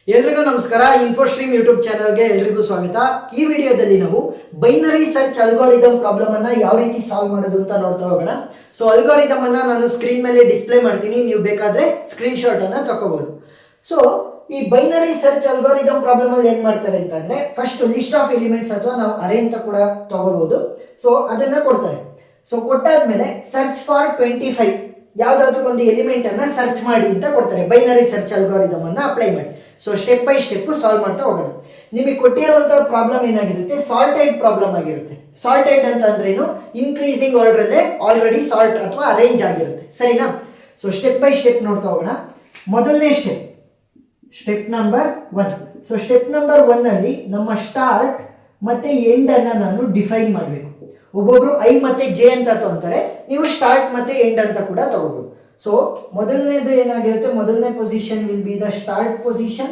ಎಲ್ರಿಗೂ ನಮಸ್ಕಾರ. ಇನ್ಫೋಸ್ಟ್ರೀಮ್ ಯೂಟ್ಯೂಬ್ ಚಾನಲ್ಗೆ ಎಲ್ರಿಗೂ ಸ್ವಾಗತ. ಈ ವಿಡಿಯೋದಲ್ಲಿ ನಾವು ಬೈನರಿ ಸರ್ಚ್ ಅಲ್ಗಾರಿದಮ್ ಪ್ರಾಬ್ಲಮ್ ಅನ್ನ ಯಾವ ರೀತಿ ಸಾಲ್ವ್ ಮಾಡೋದು ಅಂತ ನೋಡ್ತಾ ಹೋಗೋಣ. ಸೊ ಅಲ್ಗಾರಿದಮ್ ಅನ್ನ ನಾನು ಸ್ಕ್ರೀನ್ ಮೇಲೆ ಡಿಸ್ಪ್ಲೇ ಮಾಡ್ತೀನಿ, ನೀವು ಬೇಕಾದ್ರೆ ಸ್ಕ್ರೀನ್ ಶಾಟ್ ಅನ್ನ ತಗೋಬಹುದು. ಸೊ ಈ ಬೈನರಿ ಸರ್ಚ್ ಅಲ್ಗಾರಿದಮ್ ಪ್ರಾಬ್ಲಮ್ ಅಲ್ಲಿ ಏನ್ ಮಾಡ್ತಾರೆ ಅಂತಂದ್ರೆ, ಫಸ್ಟ್ ಲಿಸ್ಟ್ ಆಫ್ ಎಲಿಮೆಂಟ್ಸ್ ಅಥವಾ ನಾವು ಅರೇ ಅಂತ ಕೂಡ ತಗೋಬಹುದು. ಸೊ ಅದನ್ನ ಕೊಡ್ತಾರೆ. ಸೊ ಕೊಟ್ಟಾದ್ಮೇಲೆ ಸರ್ಚ್ ಫಾರ್ 25 ಯಾವ್ದಾದ್ರು ಒಂದು ಎಲಿಮೆಂಟ್ ಅನ್ನ ಸರ್ಚ್ ಮಾಡಿ ಅಂತ ಕೊಡ್ತಾರೆ. ಬೈನರಿ ಸರ್ಚ್ ಅಲ್ಗಾರಿದಮ್ ಅನ್ನ ಅಪ್ಲೈ ಮಾಡಿ. So step by step solve ಮಾಡ್ತಾ ಹೋಗೋಣ. ನಿಮಗೆ ಕೊಟ್ಟಿರುವಂತಹ ಪ್ರಾಬ್ಲಮ್ ಏನಾಗಿರುತ್ತೆ, ಸಾರ್ಟೆಡ್ ಪ್ರಾಬ್ಲಮ್ ಆಗಿರುತ್ತೆ. ಸಾರ್ಟೆಡ್ ಅಂತ ಅಂದ್ರೇನು, ಇನ್ಕ್ರೀಸಿಂಗ್ ಆರ್ಡರ್ ಅಲ್ಲೇ ಆಲ್ರೆಡಿ ಸಾರ್ಟ್ ಅಥವಾ ಅರೇಂಜ್ ಆಗಿರುತ್ತೆ, ಸರಿನಾ? ಸೊ ಸ್ಟೆಪ್ ಬೈ ಸ್ಟೆಪ್ ನೋಡ್ತಾ ಹೋಗೋಣ. ಮೊದಲನೇ step number 1. So step number 1 ಅಲ್ಲಿ ನಮ್ಮ ಸ್ಟಾರ್ಟ್ ಮತ್ತೆ ಎಂಡ್ ಅನ್ನ ನಾನು ಡಿಫೈನ್ ಮಾಡಬೇಕು. ಒಬ್ಬೊಬ್ರು ಐ ಮತ್ತೆ ಜೆ ಅಂತ ತಗೊಂತಾರೆ, ನೀವು ಸ್ಟಾರ್ಟ್ ಮತ್ತೆ ಎಂಡ್ ಅಂತ ಕೂಡ ತಗೋಬಹುದು. ಸೊ ಮೊದಲನೇದು ಏನಾಗಿರುತ್ತೆ, ಮೊದಲನೇ position will be the start position,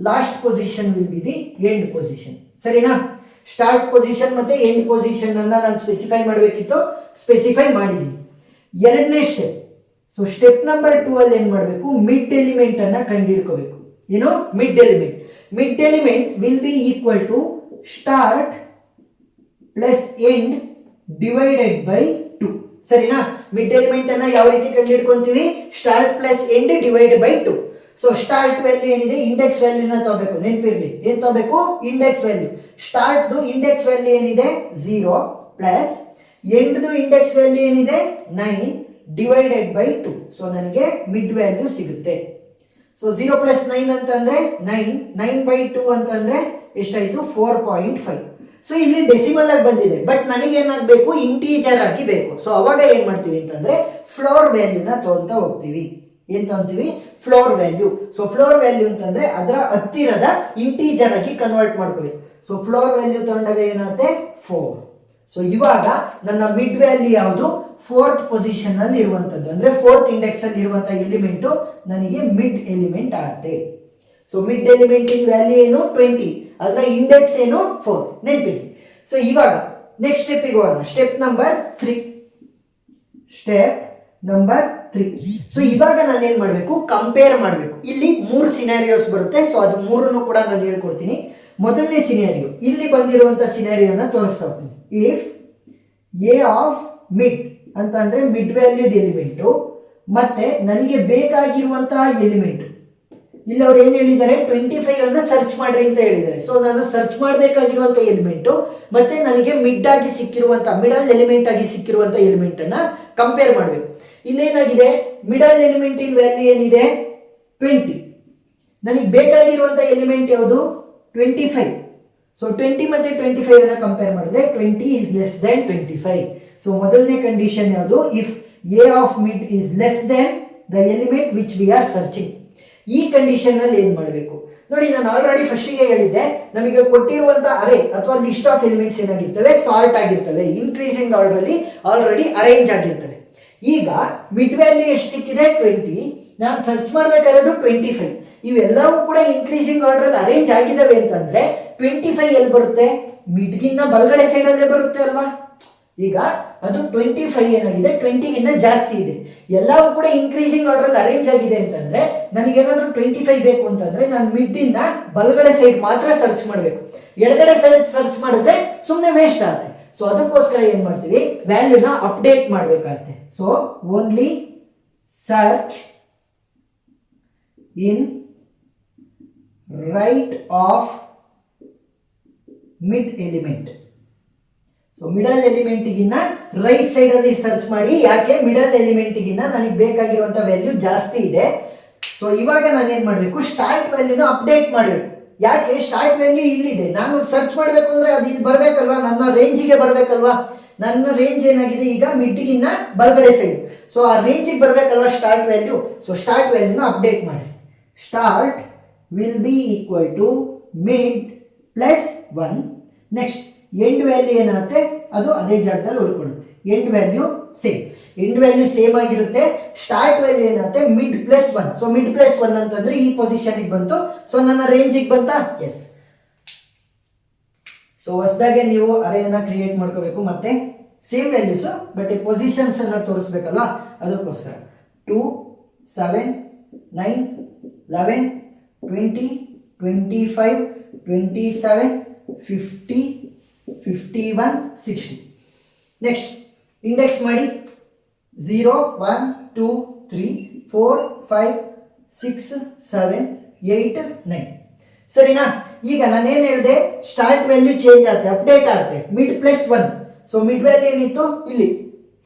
last position will be the end position, ಸರಿನಾ? ಸ್ಟಾರ್ಟ್ ಪೊಸಿಷನ್ ಮತ್ತೆ ಎಂಡ್ ಪೊಸಿಷನ್ ಅನ್ನ ನಾನು ಸ್ಪೆಸಿಫೈ ಮಾಡಬೇಕಿತ್ತು, ಸ್ಪೆಸಿಫೈ ಮಾಡಿದ್ದೀನಿ. ಎರಡನೇ ಸ್ಟೆಪ್, ಸೊ ಸ್ಟೆಪ್ ನಂಬರ್ 2 ಅಲ್ಲಿ ಏನ್ ಮಾಡಬೇಕು, ಮಿಡ್ ಎಲಿಮೆಂಟ್ ಅನ್ನ ಕಂಡುಹಿಡ್ಕೋಬೇಕು. ಏನು mid element? Mid element will be equal to start plus end divided by 2, ಸರಿನಾ? ಮಿಡ್ ಎಲಿಮೆಂಟ್ ಅನ್ನ ಯಾವ ರೀತಿ ಕಂಡುಹಿಡ್ಕೊಂತೀವಿ, start plus end divide by 2. So start value ಏನಿದೆ, ಇಂಡೆಕ್ಸ್ ವ್ಯಾಲ್ಯೂನ ತಗೋಬೇಕು, ನೆನಪಿರ್ಲಿ. ಏನ್ ತಗೋಬೇಕು, index value. Start index value ಏನಿದೆ 0 ಪ್ಲಸ್ ಎಂಡ್ ಇಂಡೆಕ್ಸ್ ವ್ಯಾಲ್ಯೂ ಏನಿದೆ 9 ಡಿವೈಡೆಡ್ ಬೈ 2. ಸೊ ನನಗೆ ಮಿಡ್ ವ್ಯಾಲ್ಯೂ ಸಿಗುತ್ತೆ. ಸೊ 0 ಪ್ಲಸ್ 9 ಅಂತಂದ್ರೆ 9 ಬೈ 2 ಅಂತಂದ್ರೆ ಎಷ್ಟಾಯ್ತು, 4.5. ಸೊ ಇಲ್ಲಿ ಡೆಸಿಮಲ್ ಆಗಿ ಬಂದಿದೆ, ಬಟ್ ನನಗೆ ಏನಾಗಬೇಕು, ಇಂಟೀಜರ್ ಆಗಿ ಬೇಕು. ಸೊ ಅವಾಗ ಏನ್ ಮಾಡ್ತೀವಿ ಅಂತಂದ್ರೆ, ಫ್ಲೋರ್ ವ್ಯಾಲ್ಯೂನ ತಗೊಂತ ಹೋಗ್ತೀವಿ. ಏನ್ ತಗೊಂತೀವಿ, floor value. So floor value ಅಂತಂದ್ರೆ ಅದರ ಹತ್ತಿರದ ಇಂಟೀಜರ್ ಆಗಿ ಕನ್ವರ್ಟ್ ಮಾಡ್ತೀವಿ. ಸೊ ಫ್ಲೋರ್ ವ್ಯಾಲ್ಯೂ ತಗೊಂಡಾಗ ಏನಾಗುತ್ತೆ, 4. ಸೊ ಇವಾಗ ನನ್ನ ಮಿಡ್ ವ್ಯಾಲ್ಯೂ ಯಾವುದು, 4th ಪೊಸಿಷನ್ ಅಲ್ಲಿ ಇರುವಂತದ್ದು, ಅಂದ್ರೆ 4th ಇಂಡೆಕ್ಸ್ ಅಲ್ಲಿ ಇರುವಂತಹ ಎಲಿಮೆಂಟ್ ನನಗೆ ಮಿಡ್ ಎಲಿಮೆಂಟ್ ಆಗುತ್ತೆ. So mid element in value ಏನು, 20, ಅದರ ಇಂಡೆಕ್ಸ್ ಏನು, 4, ನೆನಪಿಡಿ. ಸೊ ಇವಾಗ ನೆಕ್ಸ್ಟ್ ಸ್ಟೆಪ್ಪಿಗೆ ಹೋಗೋಣ. Step number 3. ಸೊ ಇವಾಗ ನಾನು ಏನ್ ಮಾಡಬೇಕು, ಕಂಪೇರ್ ಮಾಡಬೇಕು. ಇಲ್ಲಿ 3 ಸಿನಾರಿಯೋಸ್ ಬರುತ್ತೆ. ಸೊ ಅದು 3 ಕೂಡ ನಾನು ಹೇಳ್ಕೊಡ್ತೀನಿ. ಮೊದಲನೇ ಸಿನಾರಿಯೋ, ಇಲ್ಲಿ ಬಂದಿರುವಂತ ಸಿನಾರಿಯೋನ ತೋರಿಸ್ತಾ ಹೋಗ್ತೀನಿ. ಇಫ್ ಎ ಆಫ್ ಮಿಡ್ ಅಂತ ಅಂದ್ರೆ ಮಿಡ್ ವ್ಯಾಲ್ಯೂದ ಎಲಿಮೆಂಟು ಮತ್ತೆ ನನಗೆ ಬೇಕಾಗಿರುವಂತಹ ಎಲಿಮೆಂಟ್, ಇಲ್ಲಿ ಅವ್ರು ಏನ್ ಹೇಳಿದ್ದಾರೆ, 25 ಅನ್ನ ಸರ್ಚ್ ಮಾಡ್ರಿ ಅಂತ ಹೇಳಿದ್ದಾರೆ. ಸೊ ನಾನು ಸರ್ಚ್ ಮಾಡಬೇಕಾಗಿರುವಂತ ಎಲಿಮೆಂಟ್ ಮತ್ತೆ ನನಗೆ ಮಿಡ್ ಆಗಿ ಸಿಕ್ಕಿರುವಂತ, ಮಿಡಲ್ ಎಲಿಮೆಂಟ್ ಆಗಿ ಸಿಕ್ಕಿರುವಂತ ಎಲಿಮೆಂಟ್ ಅನ್ನ ಕಂಪೇರ್ ಮಾಡಬೇಕು. ಇಲ್ಲೇನಾಗಿದೆ, ಮಿಡಲ್ ಎಲಿಮೆಂಟ್ ಇನ್ ವ್ಯಾಲ್ಯೂ ಏನಿದೆ 20, ನನಗೆ ಬೇಕಾಗಿರುವಂತ ಎಲಿಮೆಂಟ್ ಯಾವುದು 25. ಸೊ 20 ಮತ್ತೆ 25 ಅನ್ನ ಕಂಪೇರ್ ಮಾಡಿದ್ರೆ 20 is less than 25. ಸೊ ಮೊದಲನೇ ಕಂಡೀಷನ್ ಯಾವುದು, if A of mid is less than the element which we are searching. ಈ ಕಂಡೀಷನ್ ನಲ್ಲಿ ಏನ್ ಮಾಡಬೇಕು ನೋಡಿ, ನಾನು ಆಲ್ರೆಡಿ ಫಸ್ಟಿಗೆ ಹೇಳಿದ್ದೆ, ನಮಗೆ ಕೊಟ್ಟಿರುವಂತ ಅರೇ ಅಥವಾ ಲಿಸ್ಟ್ ಆಫ್ ಎಲಿಮೆಂಟ್ಸ್ ಏನಾಗಿರ್ತವೆ, ಸಾರ್ಟ್ ಆಗಿರ್ತವೆ, ಇನ್ಕ್ರೀಸಿಂಗ್ ಆರ್ಡರ್ ಅಲ್ಲಿ ಆಲ್ರೆಡಿ ಅರೇಂಜ್ ಆಗಿರ್ತವೆ. ಈಗ ಮಿಡ್ ವ್ಯಾಲ್ಯೂ ಎಷ್ಟು ಸಿಕ್ಕಿದೆ, 20, ನಾನು ಸರ್ಚ್ ಮಾಡಬೇಕಾಗಿರೋದು 25. ಇವೆಲ್ಲವೂ ಕೂಡ ಇನ್ಕ್ರೀಸಿಂಗ್ ಆರ್ಡರ್ ಅಲ್ಲಿ ಅರೇಂಜ್ ಆಗಿದ್ದಾವೆ ಅಂತಂದ್ರೆ 25 ಎಲ್ಲಿ ಬರುತ್ತೆ, ಮಿಡ್ಗಿನ್ನ ಬಲಗಡೆ ಸೈಡ್ ಅಲ್ಲೇ ಬರುತ್ತೆ ಅಲ್ವಾ? ಈಗ ಅದು 25 ಏನಾಗಿದೆ, 20 ಗಿಂತ ಜಾಸ್ತಿ ಇದೆ. ಎಲ್ಲವೂ ಕೂಡ ಇನ್ಕ್ರೀಸಿಂಗ್ ಆರ್ಡರ್ ಅಲ್ಲಿ ಅರೇಂಜ್ ಆಗಿದೆ ಅಂತಂದ್ರೆ ನನಗೇನಾದ್ರೂ 25 ಬೇಕು ಅಂತಂದ್ರೆ ನಾನು ಮಿಡ್ ಇಂದ ಬಲಗಡೆ ಸೈಡ್ ಮಾತ್ರ ಸರ್ಚ್ ಮಾಡಬೇಕು. ಎಡಗಡೆ ಸೈಡ್ ಸರ್ಚ್ ಮಾಡಿದ್ರೆ ಸುಮ್ಮನೆ ವೇಸ್ಟ್ ಆಗುತ್ತೆ. ಸೊ ಅದಕ್ಕೋಸ್ಕರ ಏನ್ ಮಾಡ್ತೀವಿ, ವ್ಯಾಲ್ಯೂನ ಅಪ್ಡೇಟ್ ಮಾಡಬೇಕಾಗುತ್ತೆ. So only search in right of mid element. So middle ಎಲಿಮೆಂಟ್ಗಿನ್ನ ರೈಟ್ ಸೈಡ್ ಅಲ್ಲಿ ಸರ್ಚ್ ಮಾಡಿ. ಯಾಕೆ, ಮಿಡಲ್ ಎಲಿಮೆಂಟ್ಗಿನ್ನ ನನಗೆ ಬೇಕಾಗಿರುವಂತ ವ್ಯಾಲ್ಯೂ ಜಾಸ್ತಿ ಇದೆ. ಸೊ ಇವಾಗ ನಾನು ಏನ್ ಮಾಡಬೇಕು, ಸ್ಟಾರ್ಟ್ ವ್ಯಾಲ್ಯೂನ ಅಪ್ಡೇಟ್ ಮಾಡಬೇಕು. ಯಾಕೆ, ಸ್ಟಾರ್ಟ್ ವ್ಯಾಲ್ಯೂ ಇಲ್ಲಿದೆ, ನಾನು ಸರ್ಚ್ ಮಾಡಬೇಕು ಅಂದ್ರೆ ಅದು ಇಲ್ಲಿ ಬರ್ಬೇಕಲ್ವಾ, ನನ್ನ ರೇಂಜಿಗೆ ಬರ್ಬೇಕಲ್ವಾ. ನನ್ನ ರೇಂಜ್ ಏನಾಗಿದೆ ಈಗ ಮಿಡ್ಗಿನ್ನ ಬಲಗಡೆ ಸೈಡ್. ಸೊ ಆ ರೇಂಜಿಗೆ ಬರ್ಬೇಕಲ್ವಾ ಸ್ಟಾರ್ಟ್ ವ್ಯಾಲ್ಯೂ. ಸೊ ಸ್ಟಾರ್ಟ್ ವ್ಯಾಲ್ಯೂನ ಅಪ್ಡೇಟ್ ಮಾಡಿ. Start will be equal to mid plus 1. Next end value ಏನಾಗುತ್ತೆ, ಅದು ಅದೇ ಜಾಗದಲ್ಲಿ ಉಳ್ಕೊಳ್ಳುತ್ತೆ. ಎಂಡ್ ವ್ಯಾಲ್ಯೂ ಸೇಮ್ ಆಗಿರುತ್ತೆ. ಸ್ಟಾರ್ಟ್ ವ್ಯಾಲ್ಯೂ ಏನಾಗುತ್ತೆ, mid plus 1. So mid plus 1 ಅಂತಂದ್ರೆ ಈ ಪೊಸಿಷನ್ಗೆ ಬಂತು. ಸೊ ನನ್ನ ರೇಂಜಿಗೆ ಬಂತಾ, ಎಸ್. ಸೊ ಹೊಸದಾಗೆ ನೀವು ಅರೇನ ಕ್ರಿಯೇಟ್ ಮಾಡ್ಕೋಬೇಕು, ಮತ್ತೆ ಸೇಮ್ ವ್ಯಾಲ್ಯೂಸ್ ಬಟ್ ಪೊಸಿಷನ್ಸ್ ಅನ್ನ ತೋರಿಸ್ಬೇಕಲ್ವಾ, ಅದಕ್ಕೋಸ್ಕರ 2 7 9 11 20 25, 27, 50, 51, 60. ನೆಕ್ಸ್ಟ್ ಇಂಡೆಕ್ಸ್ ಮಾಡಿ 0, 1, 2, 3, 4, 5, 6, 7, 8, 9. ಸರಿನಾ? ಈಗ ನಾನೇನು ಹೇಳಿದೆ, ಸ್ಟಾರ್ಟ್ ವ್ಯಾಲ್ಯೂ ಚೇಂಜ್ ಆಗುತ್ತೆ, ಅಪ್ಡೇಟ್ ಆಗುತ್ತೆ. Mid plus 1. So mid value ಏನಿತ್ತು ಇಲ್ಲಿ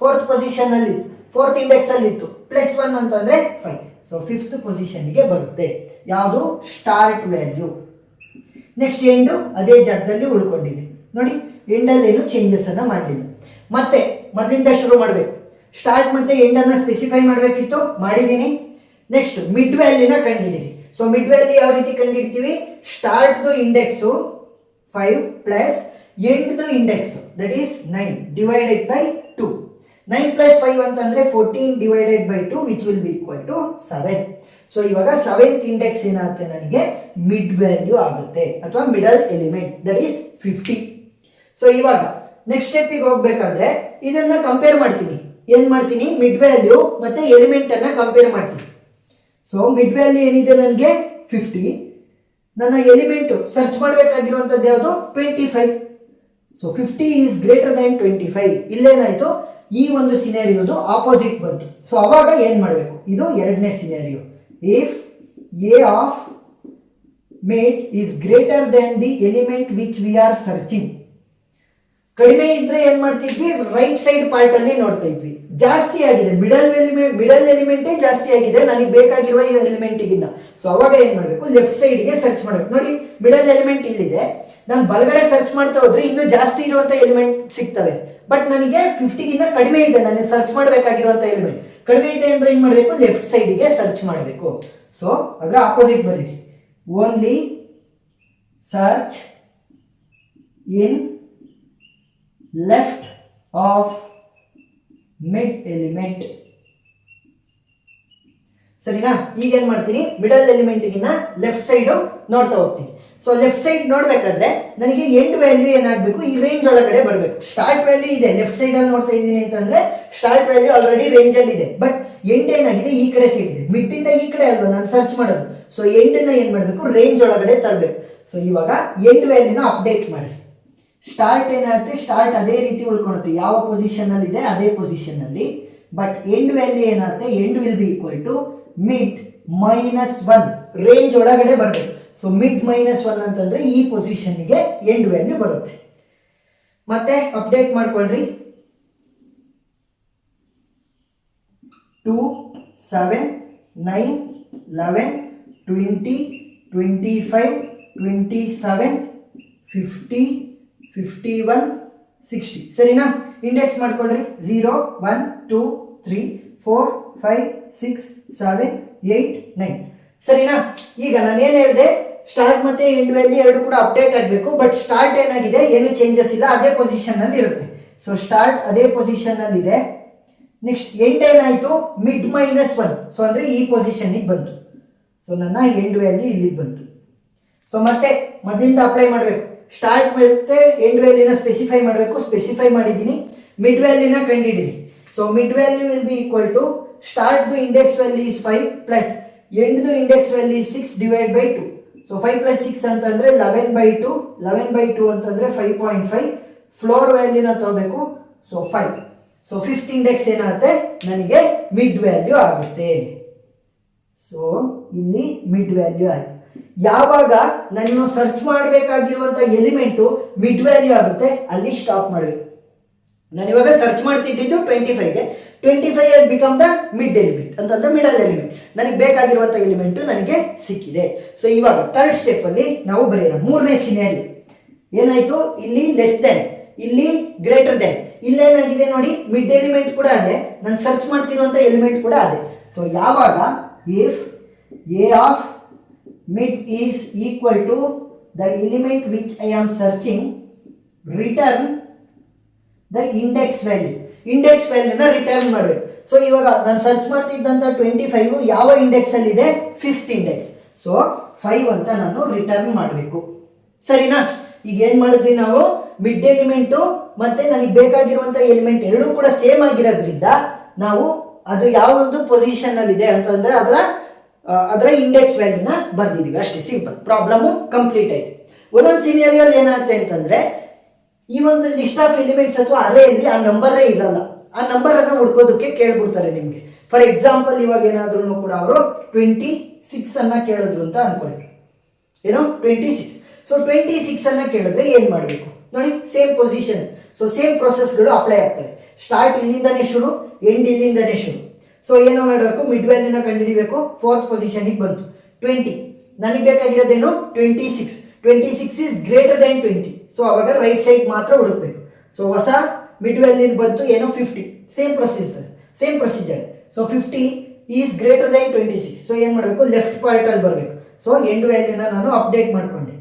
4th ಪೊಸಿಷನ್ ಅಲ್ಲಿ, 4th ಇಂಡೆಕ್ಸ್ ಅಲ್ಲಿ ಇತ್ತು. ಪ್ಲಸ್ 1 ಅಂತಂದ್ರೆ 5. ಸೊ 5th ಪೊಸಿಷನ್ಗೆ ಬರುತ್ತೆ. ಯಾವುದು? Start value. ನೆಕ್ಸ್ಟ್ ಎಂಡು ಅದೇ ಜಾಗದಲ್ಲಿ ಉಳ್ಕೊಂಡಿದೆ ನೋಡಿ. ಎಂಡಲ್ಲಿ ಏನು ಚೇಂಜಸ್ ಅನ್ನ ಮಾಡಲಿಲ್ಲ. ಮತ್ತೆ ಮೊದಲಿಂದ ಶುರು ಮಾಡಬೇಕು. ಸ್ಟಾರ್ಟ್ ಮತ್ತೆ ಎಂಡ್ ಅನ್ನ ಸ್ಪೆಸಿಫೈ ಮಾಡಬೇಕಿತ್ತು, ಮಾಡಿದ್ದೀನಿ. ನೆಕ್ಸ್ಟ್ ಮಿಡ್ ವ್ಯಾಲ್ಯೂನ ಕಂಡುಹಿಡಿಯಿರಿ. ಸೊ ಮಿಡ್ ವ್ಯಾಲ್ಯೂ ಯಾವ ರೀತಿ ಕಂಡುಹಿಡಿತೀವಿ? ಸ್ಟಾರ್ಟ್ದು ಇಂಡೆಕ್ಸು 5 ಪ್ಲಸ್ ಎಂಡ್ದು index that is 9 divided by 2. 9 plus 5 ಅಂತಂದ್ರೆ 14 divided by 2 which will be equal to 7. So ಇವಾಗ 7th ಇಂಡೆಕ್ಸ್ ಏನಾಗುತ್ತೆ ನನಗೆ? ಮಿಡ್ ವ್ಯಾಲ್ಯೂ ಆಗುತ್ತೆ ಅಥವಾ middle element that is 50. So ಇವಾಗ ನೆಕ್ಸ್ಟ್ ಸ್ಟೆಪ್ಪಿಗೆ ಹೋಗ್ಬೇಕಾದ್ರೆ ಇದನ್ನ ಕಂಪೇರ್ ಮಾಡ್ತೀನಿ. ಏನ್ ಮಾಡ್ತೀನಿ? ಮಿಡ್ ವ್ಯಾಲ್ಯೂ ಮತ್ತೆ ಎಲಿಮೆಂಟ್ ಅನ್ನ ಕಂಪೇರ್ ಮಾಡ್ತೀನಿ. ಸೊ ಮಿಡ್ ವ್ಯಾಲ್ಯೂ ಏನಿದೆ ನನಗೆ 50. ನನ್ನ ಎಲಿಮೆಂಟ್ ಸರ್ಚ್ ಮಾಡಬೇಕಾಗಿರುವಂಥದ್ದು ಯಾವುದು? 25. So 50 is greater than 25. ಇಲ್ಲೇನಾಯ್ತು? ಈ ಒಂದು ಸಿನಾರಿಯೋದು ಆಪೋಸಿಟ್ ಬಂತು. ಸೊ ಅವಾಗ ಏನ್ ಮಾಡಬೇಕು? ಇದು ಎರಡನೇ scenario. If A of mid is greater than the element which we are searching. ಕಡಿಮೆ ಇದ್ರೆ ಏನ್ ಮಾಡ್ತಿದ್ವಿ? ರೈಟ್ ಸೈಡ್ ಪಾರ್ಟ್ ಅಲ್ಲಿ ನೋಡ್ತಾ ಇದ್ವಿ. ಜಾಸ್ತಿ ಆಗಿದೆ, ಮಿಡಲ್ ಎಲಿಮೆಂಟೇ ಜಾಸ್ತಿ ಆಗಿದೆ ನನಗೆ ಬೇಕಾಗಿರುವ ಈ ಎಲಿಮೆಂಟಿಗಿನ್ನ. ಸೊ ಅವಾಗ ಏನ್ ಮಾಡಬೇಕು? ಲೆಫ್ಟ್ ಸೈಡ್ಗೆ ಸರ್ಚ್ ಮಾಡಬೇಕು. ನೋಡಿ, ಮಿಡಲ್ ಎಲಿಮೆಂಟ್ ಇಲ್ಲಿದೆ. ನಾನು ಬಲಗಡೆ ಸರ್ಚ್ ಮಾಡ್ತಾ ಹೋದ್ರೆ ಇನ್ನೂ ಜಾಸ್ತಿ ಇರುವಂತ ಎಲಿಮೆಂಟ್ ಸಿಗ್ತವೆ. ಬಟ್ ನನಗೆ 50ಗಿಂತ ಕಡಿಮೆ ಇದೆ, ನನಗೆ ಸರ್ಚ್ ಮಾಡಬೇಕಾಗಿರುವಂತ ಎಲಿಮೆಂಟ್ ಕಡಿಮೆ ಇದೆ ಅಂದ್ರೆ ಏನ್ ಮಾಡಬೇಕು? ಲೆಫ್ಟ್ ಸೈಡ್ಗೆ ಸರ್ಚ್ ಮಾಡಬೇಕು. ಸೊ ಅದರ ಆಪೋಸಿಟ್ ಬರೀರಿ. Only search in left of mid element. ಸರಿನಾ? ಈಗ ಏನ್ ಮಾಡ್ತೀನಿ? ಮಿಡಲ್ ಎಲಿಮೆಂಟ್ಗಿನ್ನ ಲೆಫ್ಟ್ ಸೈಡ್ ನೋಡ್ತಾ ಹೋಗ್ತೀನಿ. ಸೊ ಲೆಫ್ಟ್ ಸೈಡ್ ನೋಡ್ಬೇಕಾದ್ರೆ ನನಗೆ ಎಂಡ್ ವ್ಯಾಲ್ಯೂ ಏನಾಗಬೇಕು? ಈ ರೇಂಜ್ ಒಳಗಡೆ ಬರಬೇಕು. ಸ್ಟಾರ್ಟ್ ವ್ಯಾಲ್ಯೂ ಇದೆ ಲೆಫ್ಟ್ ಸೈಡ್ ಅಲ್ಲಿ ನೋಡ್ತಾ ಇದ್ದೀನಿ ಅಂತಂದ್ರೆ ಸ್ಟಾರ್ಟ್ ವ್ಯಾಲ್ಯೂ ಆಲ್ರೆಡಿ ರೇಂಜ್ ಅಲ್ಲಿ ಇದೆ. ಬಟ್ ಎಂಡ್ ಏನಾಗಿದೆ? ಈ ಕಡೆ ಸೈಡ್ ಇದೆ. ಮಿಡ್ ಇಂದ ಈ ಕಡೆ ಅಲ್ವಾ ನಾನು ಸರ್ಚ್ ಮಾಡೋದು. ಸೊ ಎಂಡ್ ನ ಏನ್ ಮಾಡಬೇಕು? ರೇಂಜ್ ಒಳಗಡೆ ತರಬೇಕು. ಸೊ ಇವಾಗ ಎಂಡ್ ವ್ಯಾಲ್ಯೂನ ಅಪ್ಡೇಟ್ ಮಾಡಿ. ಸ್ಟಾರ್ಟ್ ಏನಾಗುತ್ತೆ? ಸ್ಟಾರ್ಟ್ ಅದೇ ರೀತಿ ಉಳ್ಕೊಳುತ್ತೆ, ಯಾವ ಪೊಸಿಷನ್ ಅಲ್ಲಿ ಇದೆ ಅದೇ ಪೊಸಿಷನ್ ಅಲ್ಲಿ. ಬಟ್ ಎಂಡ್ ವ್ಯಾಲ್ಯೂ ಏನಾಗುತ್ತೆ? End will be equal to mid minus 1. Range ಒಳಗಡೆ ಬರಬೇಕು. ಸೊ ಮಿಡ್ ಮೈನಸ್ 1 ಅಂತಂದ್ರೆ ಈ ಪೊಸಿಷನ್ಗೆ ಎಂಡ್ ವ್ಯಾಲ್ಯೂ ಬರುತ್ತೆ. ಮತ್ತೆ ಅಪ್ಡೇಟ್ ಮಾಡ್ಕೊಳ್ರಿ. 2, 7, 9, 11, 20, 25, 27, 50, 51, 60. ಸರಿನಾ? ಇಂಡೆಕ್ಸ್ ಮಾಡ್ಕೊಳ್ರಿ. 0, 1, 2, 3, 4, 5, 6, 7, 8, 9. ಸರಿನಾ? ಈಗ ನಾನು ಏನು ಹೇಳಿದೆ? ಸ್ಟಾರ್ಟ್ ಮತ್ತೆ ಎಂಡ್ ವ್ಯಾಲ್ಯೂ ಎರಡು ಕೂಡ ಅಪ್ಡೇಟ್ ಆಗಬೇಕು. ಬಟ್ ಸ್ಟಾರ್ಟ್ ಏನಾಗಿದೆ? ಏನು ಚೇಂಜಸ್ ಇಲ್ಲ, ಅದೇ ಪೊಸಿಷನ್ ಅಲ್ಲಿ ಇರುತ್ತೆ. ಸೊ ಸ್ಟಾರ್ಟ್ ಅದೇ ಪೊಸಿಷನ್ ಅಲ್ಲಿ ಇದೆ. ನೆಕ್ಸ್ಟ್ ಎಂಡ್ ಏನಾಯ್ತು? Mid minus 1. ಸೊ ಅಂದ್ರೆ ಈ ಪೊಸಿಷನ್ಗೆ ಬಂತು. ಸೊ ನನ್ನ ಎಂಡ್ ವ್ಯಾಲ್ಯೂ ಇಲ್ಲಿಗೆ ಬಂತು. ಸೊ ಮತ್ತೆ ಮೊದಲಿಂದ ಅಪ್ಲೈ ಮಾಡಬೇಕು. ಸ್ಟಾರ್ಟ್ ಮತ್ತೆ ಎಂಡ್ ವ್ಯಾಲ್ಯೂನ ಸ್ಪೆಸಿಫೈ ಮಾಡಬೇಕು. ಸ್ಪೆಸಿಫೈ ಮಾಡಿದ್ದೀನಿ. ಮಿಡ್ ವ್ಯಾಲ್ಯೂನ ಕಂಡುಹಿಡಿಯಿರಿ. So mid value will be equal to start index value is 5 plus end index value is 6 divide by 2. So 5 plus 6 ಅಂತಂದ್ರೆ 11 ಬೈ 2. 11 ಬೈ 2 ಅಂತಂದ್ರೆ 5.5. ಫ್ಲೋರ್ ವ್ಯಾಲ್ಯೂನ ತಗೋಬೇಕು. ಸೊ 5. ಸೊ 5th ಇಂಡೆಕ್ಸ್ ಏನಾಗುತ್ತೆ? ನನಗೆ ಮಿಡ್ ವ್ಯಾಲ್ಯೂ ಆಗುತ್ತೆ. So ಇಲ್ಲಿ mid value ಆಯ್ತು. ಯಾವಾಗ ನಾನು ಸರ್ಚ್ ಮಾಡಬೇಕಾಗಿರುವಂತ ಎಲಿಮೆಂಟು ಮಿಡ್ ವ್ಯಾಲ್ಯೂ ಆಗುತ್ತೆ ಅಲ್ಲಿ ಸ್ಟಾಪ್ ಮಾಡಬೇಕು. ನಾನು ಇವಾಗ ಸರ್ಚ್ ಮಾಡ್ತಿದ್ದು 25ಗೆ. 25 ಬಿಕಮ್ ದ ಮಿಡ್ ಎಲಿಮೆಂಟ್ ಅಂತಂದ್ರೆ ಮಿಡಲ್ ಎಲಿಮೆಂಟ್. ನನಗೆ ಬೇಕಾಗಿರುವಂತ ಎಲಿಮೆಂಟ್ ನನಗೆ ಸಿಕ್ಕಿದೆ. ಸೊ ಇವಾಗ ಥರ್ಡ್ ಸ್ಟೆಪ್ ಅಲ್ಲಿ ನಾವು ಬರೆಯೋಣ. ಮೂರನೇ ಸಿನಾರಿಯೋ ಏನಾಯ್ತು? ಇಲ್ಲಿ ಲೆಸ್ ದೆನ್, ಇಲ್ಲಿ ಗ್ರೇಟರ್ ದೆನ್. ಇಲ್ಲೇನಾಗಿದೆ ನೋಡಿ? ಮಿಡ್ ಎಲಿಮೆಂಟ್ ಕೂಡ ಅದೇ, ನಾನು ಸರ್ಚ್ ಮಾಡ್ತಿರುವಂತ ಎಲಿಮೆಂಟ್ ಕೂಡ ಅದೇ. ಸೊ ಯಾವಾಗ if A of mid is equal to the element which I am searching, return the index value. Index value ನ ರಿಟರ್ನ್ ಮಾಡಬೇಕು. ಸೊ ಇವಾಗ ನಾನು ಸರ್ಚ್ ಮಾಡ್ತಿದ್ದಂತ 25 ಯಾವ ಇಂಡೆಕ್ಸ್ ಅಲ್ಲಿ ಇದೆ? 5th index. ಸೊ 5 ಅಂತ ನಾನು ರಿಟರ್ನ್ ಮಾಡಬೇಕು. ಸರಿನಾ? ಈಗ ಏನ್ ಮಾಡಿದ್ವಿ ನಾವು? ಮಿಡ್ ಎಲಿಮೆಂಟು ಮತ್ತೆ ನನಗೆ ಬೇಕಾಗಿರುವಂತ ಎಲಿಮೆಂಟ್ ಎರಡೂ ಕೂಡ ಸೇಮ್ ಆಗಿರೋದ್ರಿಂದ ನಾವು ಅದು ಯಾವುದು ಪೊಸಿಷನ್ ಅಲ್ಲಿ ಇದೆ ಅಂತಂದ್ರೆ ಅದರ ಅದರ ಇಂಡೆಕ್ಸ್ ವ್ಯಾಲ್ಯೂನ ಬರ್ದಿದ್ದೀವಿ ಅಷ್ಟೇ, ಸಿಂಪಲ್. ಪ್ರಾಬ್ಲಮ್ ಕಂಪ್ಲೀಟ್ ಆಯ್ತು. ಒಂದೊಂದು ಸಿನಿಯರಿಯಲ್ಲಿ ಏನಾಗುತ್ತೆ ಅಂತಂದ್ರೆ ಈ ಒಂದು ಲಿಸ್ಟ್ ಆಫ್ ಎಲಿಮೆಂಟ್ಸ್ ಅಥವಾ ಅರೇಯಲ್ಲಿ ಆ ನಂಬರೇ ಇರಲ್ಲ. ಆ ನಂಬರ್ ಅನ್ನು ಹುಡ್ಕೋದಕ್ಕೆ ಕೇಳ್ಬಿಡ್ತಾರೆ ನಿಮಗೆ. ಫಾರ್ ಎಕ್ಸಾಂಪಲ್ ಇವಾಗ ಏನಾದ್ರೂ ಕೂಡ ಅವರು 26 ಅನ್ನ ಕೇಳಿದ್ರು ಅಂತ ಅನ್ಕೊಳ್ಳಿ. ಏನು 26. ಸೊ 26 ಅನ್ನ ಕೇಳಿದ್ರೆ ಏನ್ ಮಾಡಬೇಕು ನೋಡಿ, ಸೇಮ್ ಪೊಸಿಷನ್. ಸೊ ಸೇಮ್ ಪ್ರೊಸೆಸ್ಗಳು ಅಪ್ಲೈ ಆಗ್ತವೆ. ಸ್ಟಾರ್ಟ್ ಇಲ್ಲಿಂದನೇ ಶುರು, ಎಂಡ್ ಇಲ್ಲಿಂದನೇ ಶುರು. ಸೊ ಏನು ಮಾಡಬೇಕು, ಮಿಡ್ ವ್ಯಾಲ್ಯೂನ ಕಂಡುಹಿಡಿಬೇಕು. 4th ಪೊಸಿಷನ್ಗೆ ಬಂತು 20. ನನಗೆ ಬೇಕಾಗಿರೋದೇನು 26. 26 ಇಸ್ ಗ್ರೇಟರ್ ದೆನ್ 20. ಸೊ ಅವಾಗ ರೈಟ್ ಸೈಡ್ ಮಾತ್ರ ಹುಡುಕ್ಬೇಕು. ಸೊ ಹೊಸ ಮಿಡ್ ವ್ಯಾಲ್ಯೂ ಬಂತು ಏನು 50. Same procedure. So 50 is greater than 26. So ಏನು ಮಾಡಬೇಕು, ಲೆಫ್ಟ್ ಪಾರ್ಟ್ ಅಲ್ಲಿ ಬರಬೇಕು. ಸೊ ಎಂಡ್ ವ್ಯಾಲ್ಯೂನ ನಾನು ಅಪ್ಡೇಟ್ ಮಾಡ್ಕೊಂಡೆ.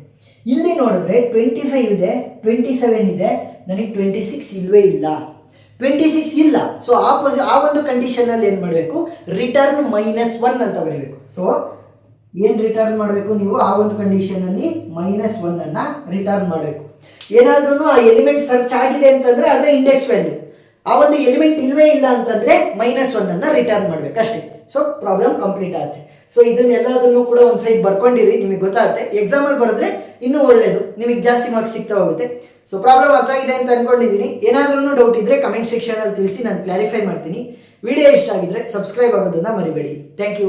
ಇಲ್ಲಿ ನೋಡಿದ್ರೆ 25 ಇದೆ, 27 ಇದೆ, ನನಗೆ 26 ಇಲ್ವೇ ಇಲ್ಲ. 26 ಇಲ್ಲ. ಸೊ ಆ ಒಂದು ಕಂಡೀಷನ್ ಅಲ್ಲಿ ಏನು ಮಾಡಬೇಕು, ರಿಟರ್ನ್ -1 ಅಂತ ಬರೀಬೇಕು. ಸೊ ಏನು ರಿಟರ್ನ್ ಮಾಡಬೇಕು ನೀವು, ಆ ಒಂದು ಕಂಡೀಷನ್ ಅಲ್ಲಿ -1 ಅನ್ನ ರಿಟರ್ನ್ ಮಾಡಬೇಕು. ಏನಾದ್ರೂ ಆ ಎಲಿಮೆಂಟ್ ಸರ್ಚ್ ಆಗಿದೆ ಅಂತಂದ್ರೆ ಅದರ ಇಂಡೆಕ್ಸ್ ವ್ಯಾಲ್ಯೂ, ಆ ಒಂದು ಎಲಿಮೆಂಟ್ ಇಲ್ವೇ ಇಲ್ಲ ಅಂತಂದ್ರೆ -1 ಅನ್ನ ರಿಟರ್ನ್ ಮಾಡ್ಬೇಕು ಅಷ್ಟೇ. ಸೊ ಪ್ರಾಬ್ಲಮ್ ಕಂಪ್ಲೀಟ್ ಆಗುತ್ತೆ. ಸೊ ಇದನ್ನೆಲ್ಲದನ್ನು ಕೂಡ ಒಂದು ಸೈಡ್ ಬರ್ಕೊಂಡಿರಿ, ನಿಮಗೆ ಗೊತ್ತಾಗುತ್ತೆ. ಎಕ್ಸಾಮಲ್ಲಿ ಬರೆದ್ರೆ ಇನ್ನೂ ಒಳ್ಳೆಯದು, ನಿಮಗೆ ಜಾಸ್ತಿ ಮಾರ್ಕ್ಸ್ ಸಿಗ್ತಾ ಹೋಗುತ್ತೆ. ಸೊ ಪ್ರಾಬ್ಲಮ್ ಅರ್ಥ ಆಗಿದೆ ಅಂತ ಅನ್ಕೊಂಡಿದ್ದೀನಿ. ಏನಾದ್ರೂ ಡೌಟ್ ಇದ್ರೆ ಕಮೆಂಟ್ ಸೆಕ್ಷನ್ ಅಲ್ಲಿ ತಿಳಿಸಿ, ನಾನು ಕ್ಲಾರಿಫೈ ಮಾಡ್ತೀನಿ. ವಿಡಿಯೋ ಇಷ್ಟ ಆಗಿದ್ರೆ ಸಬ್ಸ್ಕ್ರೈಬ್ ಆಗೋದನ್ನ ಮರಿಬೇಡಿ. Thank you.